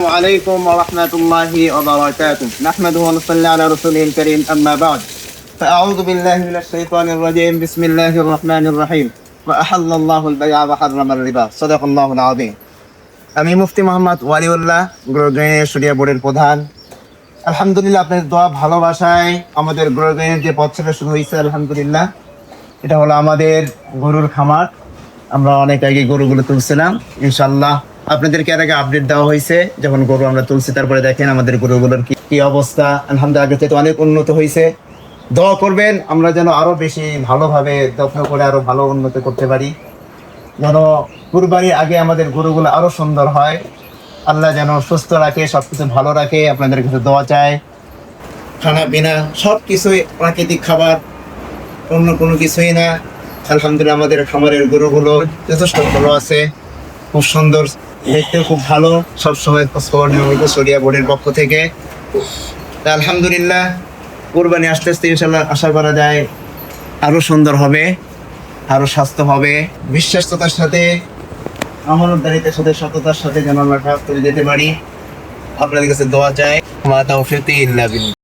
عليكم ورحمة الله وبركاته نحمده ونصلي على رسوله الكريم أما بعد فأعوذ بالله من الشيطان الرجيم بسم الله الرحمن الرحيم وأحل الله البيع وحرم الربا صدق الله العظيم আমি মুফতি মোহাম্মদ ওয়ালিউল্লাহ গ্রোগ্রেনের শুরিয়া বোর্ডের প্রধান। আলহামদুলিল্লাহ, আপনাদের দোয়া ভালোবাসায় আমাদের গ্রোগ্রেনের যে পথ চলা শুরু হয়েছে আলহামদুলিল্লাহ। এটা হলো আমাদের গরুর খামার। আমরা অনেক আগে গরুগুলো তুলছিলাম, ইনশাল্লাহ আপনাদেরকে এর আগে আপডেট দেওয়া হয়েছে। যখন গরু আমরা তুলছি তারপরে দেখেন আমাদের গরুগুলোর কি অবস্থা। আলহামদুলিল্লাহ আগের থেকে অনেক উন্নত হয়েছে। দোয়া করবেন আমরা যেন আরো বেশি ভালোভাবে যত্ন করে আরো ভালো উন্নত করতে পারি, যেন কুরবানির আগে আমাদের গরুগুলো আরো সুন্দর হয়। আল্লাহ যেন সুস্থ রাখে, সবকিছু ভালো রাখে। আপনাদের কাছে দোয়া চাই। খানা পিনা সব কিছুই প্রাকৃতিক খাবার, অন্য কোনো কিছুই না। আলহামদুলিল্লাহ আমাদের খামারের গরুগুলো যথেষ্ট ভালো আছে, খুব সুন্দর দেখতে, খুব ভালো। সবসময় সরিয়া বোর্ডের পক্ষ থেকে আলহামদুলিল্লাহ কুরবানি আস্তে আস্তে ইনশাল্লাহ আশা করা যায় আরো সুন্দর হবে, আরো স্বাস্থ্য হবে। বিশ্বাসতার সাথে, আমানতদারিতার সাথে, সততার সাথে যেন আমরা কাজ করে যেতে পারি। আপনাদের কাছে দোয়া চাই। মা তাওফীক ইল্লা বিল্লাহ।